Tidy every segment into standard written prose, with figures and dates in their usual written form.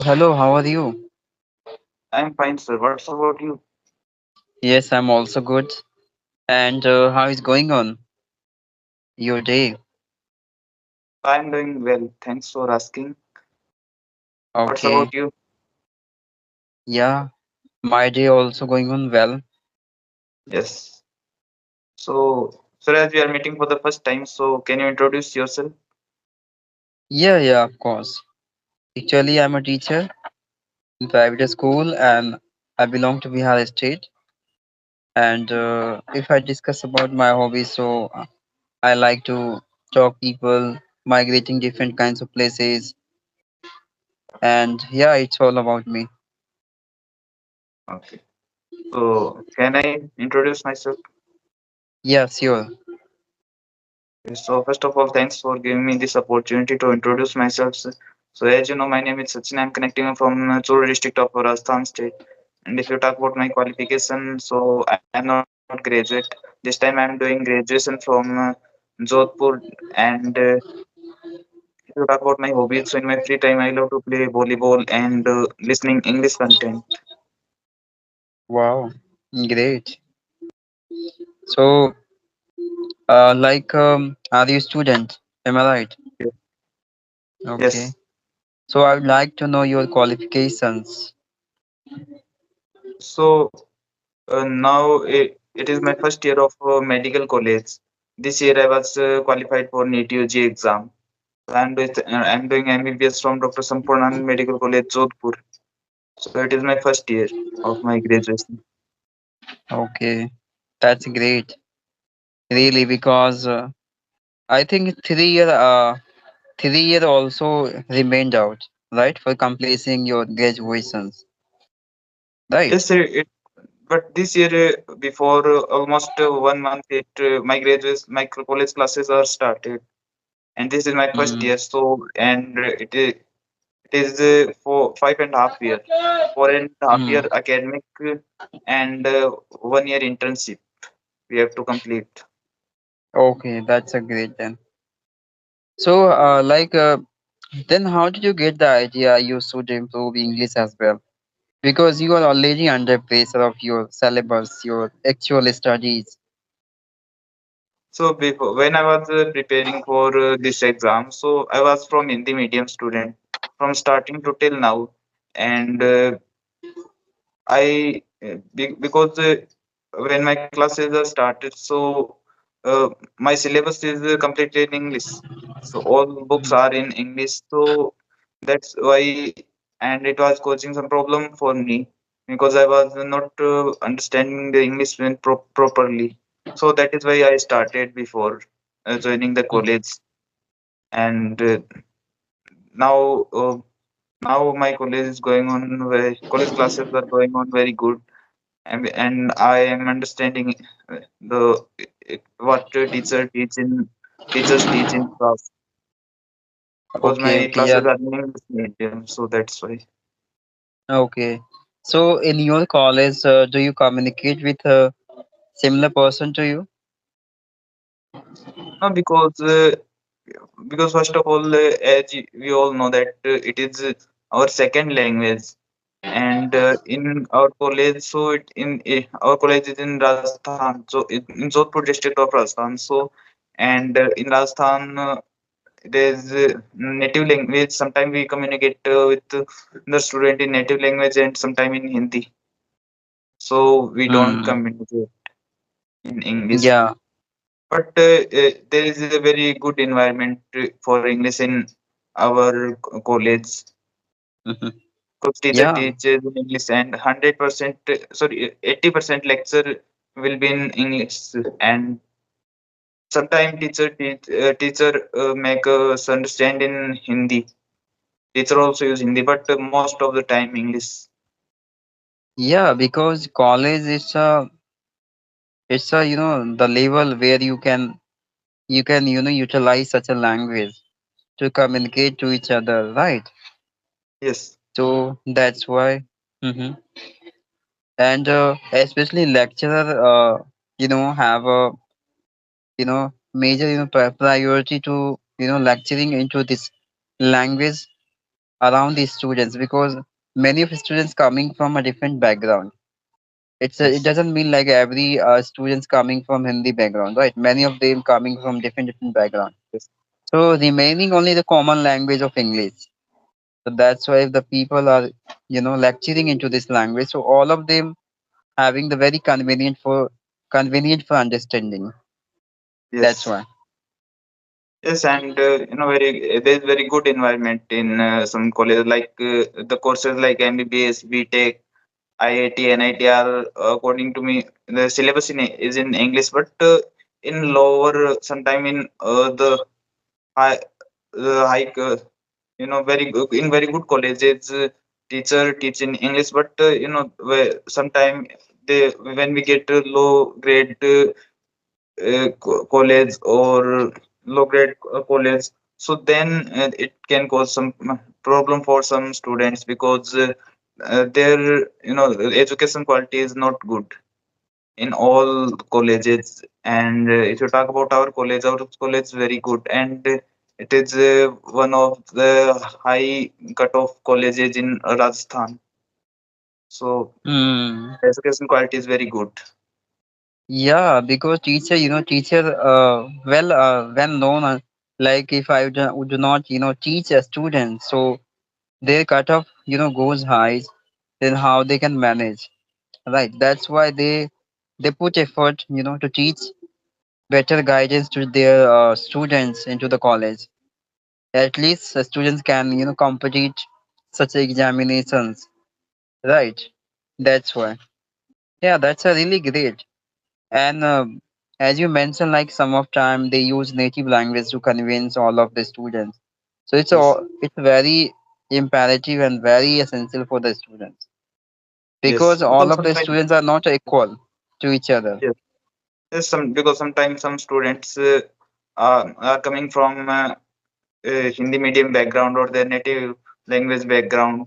Hello, how are you? I'm fine, sir. What's about you? Yes, I'm also good. And how is going on your day? I'm doing well. Thanks for asking. What's Okay. about you? Yeah, my day also going on well. Yes. So, sir, as we are meeting for the first time, so can you introduce yourself? Yeah, of course. Actually, I'm a teacher in private school and I belong to Bihar state. And if I discuss about my hobbies, so I like to talk people, migrating different kinds of places. And yeah, it's all about me. Okay. So, can I introduce myself? Yeah, sure. Yes, so, first of all, thanks for giving me this opportunity to introduce myself, sir. So, as you know, my name is Sachin. I'm connecting from Churu district of Rajasthan state. And if you talk about my qualification, so I am not graduate. This time I'm doing graduation from Jodhpur. And if you talk about my hobbies, so in my free time, I love to play volleyball and listening English content. Wow, great. So, are you a student? Am I right? Ye- Okay. Yes. So I would like to know your qualifications. So now it is my first year of medical college. This year I was qualified for NEET UG exam. I'm doing MBBS from Dr. Sampurnanand Medical College, Jodhpur. So it is my first year of my graduation. Okay, that's great. Really, because I think 3 year also remained out, right, for completing your graduations, right? Yes, sir. But this year, before almost 1 month, my graduation, my college classes are started, and this is my first Mm, year. So, and it is for 5.5 year, 4.5 year mm. academic, and 1 year internship we have to complete. Okay, that's a great then. So, then how did you get the idea you should improve English as well? Because you are already under pressure of your syllabus, your actual studies. So before, when I was preparing for this exam, so I was from Hindi medium student from starting to till now, and because when my classes are started, so uh, my syllabus is completely in English. So all books are in English. So that's why, and it was causing some problem for me because I was not understanding the English when properly. So that is why I started before joining the college, and now. Now my college is going on college classes are going on very good, and I am understanding the what teachers teach in class because Okay, my okay, yeah, classes are in English medium, so that's why. okay. So in your college, do you communicate with a similar person to you? No, because first of all, we all know that it is our second language, and in our college, so our college is in Rajasthan, so in Jodhpur district of Rajasthan, so and in Rajasthan. There's native language. Sometimes we communicate with the student in native language and sometimes in Hindi. So we don't Hmm. communicate in English. Yeah. But there is a very good environment for English in our college. Mhm. Because teacher Yeah. teaches in English and 100%, sorry, 80% lecture will be in English. And sometimes teacher make us understand in Hindi. Teacher also use Hindi, but most of the time English. Yeah, because college is a the level where you can utilize such a language to communicate to each other, right? Yes. So that's why. Hmm. And especially lecturer, have a major priority to lecturing into this language around the students because many of students coming from a different background. It Yes. doesn't mean like every students coming from Hindi background, right? Many of them coming from different background. Yes. So remaining only the common language of English. So that's why the people are lecturing into this language. So all of them having the very convenient for understanding. That's Yes. why. Yes, and there's very good environment in some colleges like the courses like MBBS, BTech, IIT, NIT are according to me the syllabus is in English, but in lower sometime in high high very good in very good colleges teacher teach in English, but sometime they when we get low grade college or low grade college, so then it can cause some problem for some students because their education quality is not good in all colleges. And if you talk about our college is very good, and it is one of the high cut-off colleges in Rajasthan, so Hmm. education quality is very good. Yeah, because teacher, well known. Like if I do not, teach a student, so their cutoff, goes high. Then how they can manage, right? That's why they put effort, to teach better guidance to their students into the college. At least the students can, complete such examinations, right? That's why. Yeah, that's a really great. And as you mentioned, like some of time they use native language to convince all of the students. So Yes. it's very imperative and very essential for the students Yes, because all because of the sometimes students are not equal to each other. yes, yes, because sometimes some students are coming from Hindi medium background or their native language background,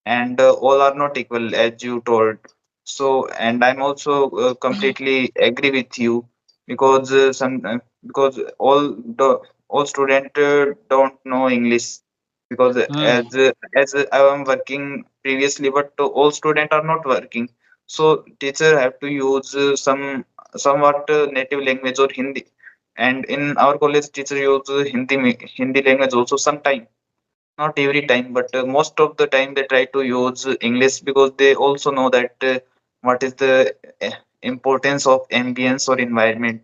and all are not equal as you told. So, and I'm also completely agree with you because because all student don't know English because Hmm. as I am working previously, but all student are not working. So teacher have to use somewhat native language or Hindi, and in our college teacher use Hindi language also sometime, not every time, but most of the time they try to use English because they also know that what is the importance of ambience or environment.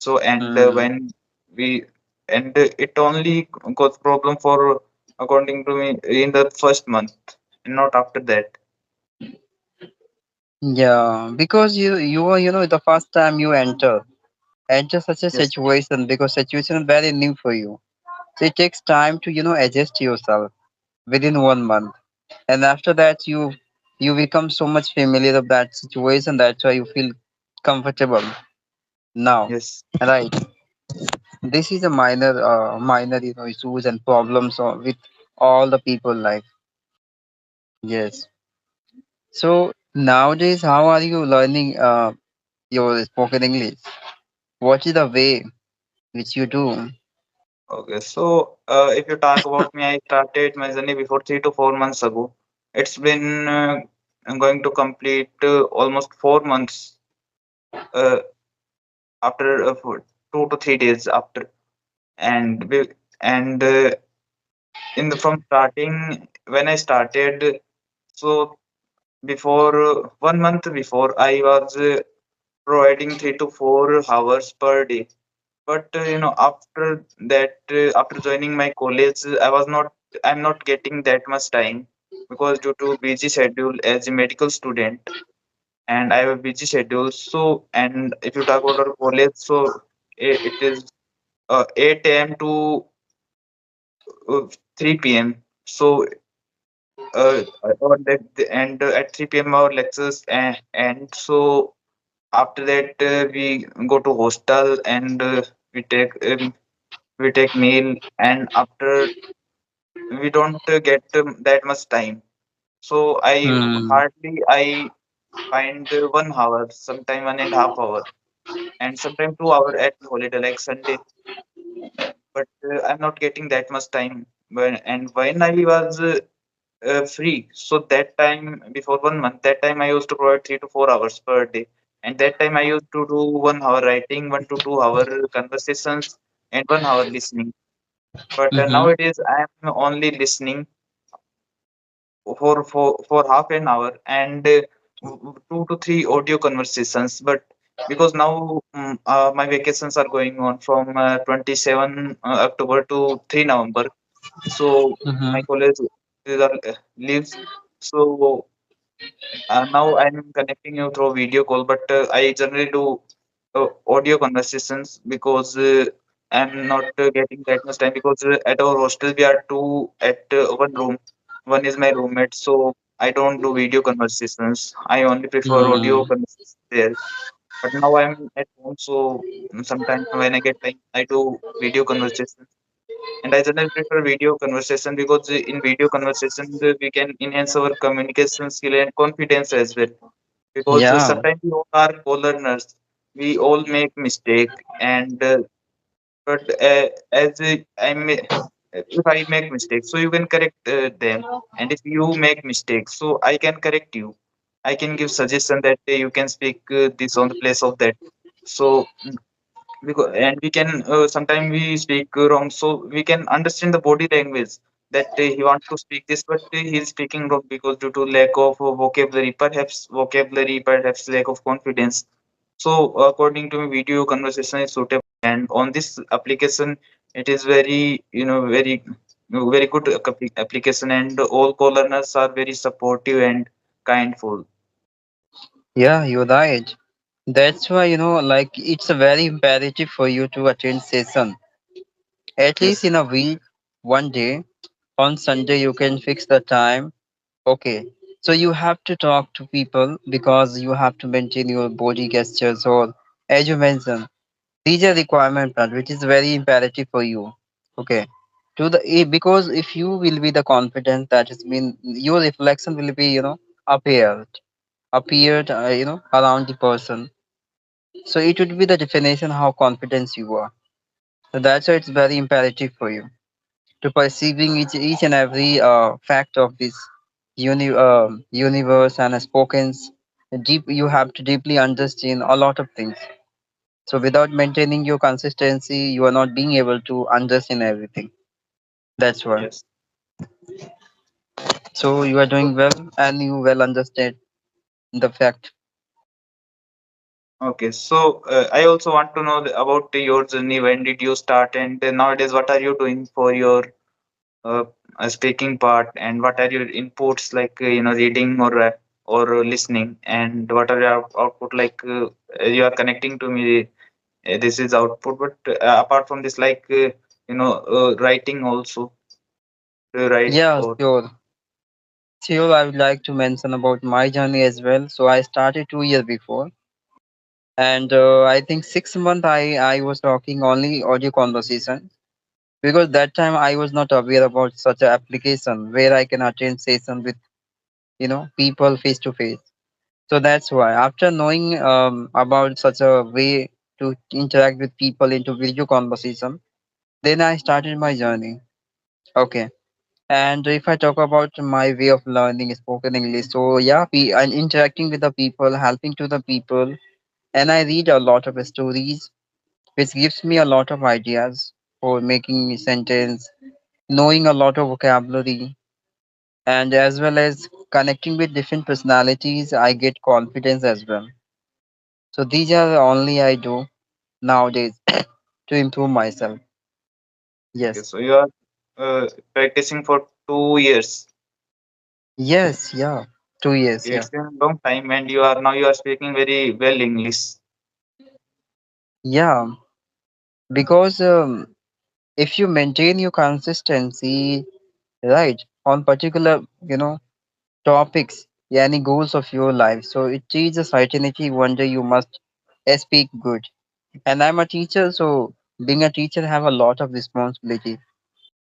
So, and Hmm. when we and it only cause problem for according to me in the first month, and not after that. Yeah, because you are the first time you enter such a Yes, situation because situation is very new for you. So it takes time to adjust yourself within 1 month, and after that you become so much familiar of that situation. That's why you feel comfortable now, yes, right? This is a minor issues and problems with all the people life. Yes. So nowadays, how are you learning your spoken English? What is the way which you do? okay. So, if you talk about me, I started my journey before 3 to 4 months ago. It's been I'm going to complete almost 4 months uh, after for 2 to 3 days after, and and in the from starting when I started, so before 1 month before I was providing 3 to 4 hours per day. But after that, after joining my college, I'm not getting that much time because due to busy schedule as a medical student, and I have a busy schedule. So, and if you talk about our college, so it is 8 a.m. to 3 p.m. So, and at 3 p.m. our lectures and so after that we go to hostel and we take meal, and after we don't get that much time. So Hmm. I find 1 hour, sometime 1.5 hour, and sometime 2 hour at holiday like Sunday. But I'm not getting that much time when I was free, so that time before 1 month, that time I used to provide 3 to 4 hours per day, and that time I used to do 1 hour writing, 1 to 2 hour conversations, and 1 hour listening. But Mm-hmm. nowadays I am only listening for half an hour and 2 to 3 audio conversations. But because now my vacations are going on from 27 October to 3 November, so Mm-hmm. my college leaves. So now I'm connecting you through video call, but I generally do audio conversations because I'm not getting that much time because at our hostel we are two at one room. One is my roommate, so I don't do video conversations. I only prefer audio Mm. conversations there. But now I'm at home, so sometimes when I get time, I do video conversations. And I generally prefer video conversation because in video conversation we can enhance our communication skill and confidence as well. Because Yeah. sometimes we all are co-learners, we all make mistake, and but as if I make mistakes, so you can correct them, and if you make mistakes, so I can correct you. I can give suggestion that you can speak this on the place of that. So because and we can sometimes we speak wrong, so we can understand the body language that he wants to speak this, but he is speaking wrong because due to lack of vocabulary, perhaps lack of confidence. So according to me, video conversation is suitable, and on this application it is very very good application, and all co-learners are very supportive and kindful. Yeah, you're right. That's why, like it's a very imperative for you to attend session. At least Yes. in a week, one day. On Sunday you can fix the time. Okay. So you have to talk to people because you have to maintain your body gestures or as you mentioned, these are requirement part which is very imperative for you. Okay. Because if you will be the confident that is mean your reflection will be, appeared around the person. So it would be the definition how confident you are. So that's why it's very imperative for you to perceiving each and every fact of this universe and spoken deep. You have to deeply understand a lot of things. So without maintaining your consistency, you are not being able to understand everything. That's why. Yes. So you are doing well and you well understand the fact. Okay, so I also want to know about your journey. When did you start, and nowadays, what are you doing for your uh, speaking part, and what are your inputs like reading or listening, and what are your output like? You are connecting to me. This is output, but apart from this, like writing also. Do you write Yeah, or sure. Sure, I would like to mention about my journey as well. So I started 2 years before, and I think 6 months I was talking only audio conversation because that time I was not aware about such an application where I can attend session with people face to face. So that's why after knowing about such a way to interact with people into video conversation, then I started my journey. Okay. And if I talk about my way of learning spoken English, so yeah, I'm interacting with the people, helping to the people, and I read a lot of stories, which gives me a lot of ideas for making sentence, knowing a lot of vocabulary, and as well as connecting with different personalities, I get confidence as well. So these are the only I do nowadays to improve myself. okay? Yes. So you are practicing for 2 years. Yes, yeah. 2 years, yeah. It's been a long time, and you are speaking very well English. Yeah, because if you maintain your consistency, right, on particular, topics, yeah, any goals of your life, so it is a certainty one day you must speak good. And I'm a teacher, so being a teacher have a lot of responsibility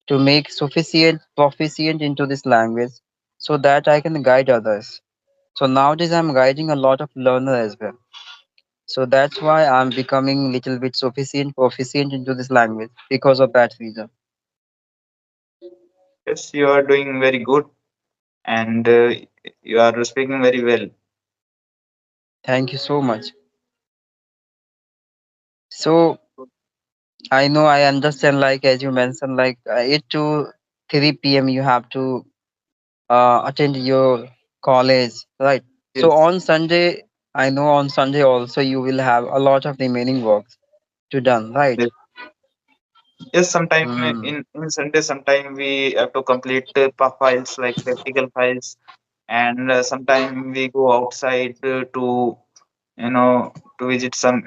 to make sufficient proficient into this language so that I can guide others. So nowadays I'm guiding a lot of learner as well. So that's why I'm becoming little bit proficient into this language because of that reason. Yes, you are doing very good, and you are speaking very well. Thank you so much. So I know I understand, like as you mentioned, like 8 to 3 p.m. you have to attend your college, right? So Yes, on Sunday, I know on Sunday also you will have a lot of remaining works to done, right? yes. Yes, sometime Mm. in Sunday, sometime we have to complete files like practical files, and sometime we go outside to to visit some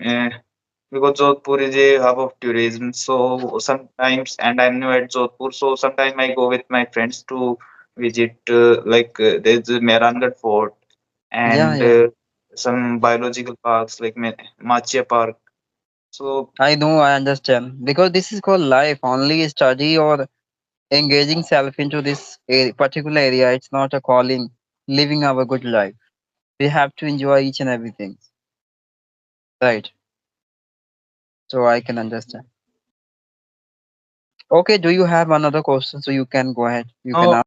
because Jodhpur is a hub of tourism. So sometimes, and I'm new at Jodhpur, so sometimes I go with my friends to visit there's a Mehrangarh Fort Yeah, and yeah. some biological parks like Machia Park. So I know, I understand. Because this is called life. Only study or engaging self into this particular area. It's not a calling, living our good life. We have to enjoy each and everything, right? So I can understand. Okay, do you have another question? So you can go ahead. You can no, ask.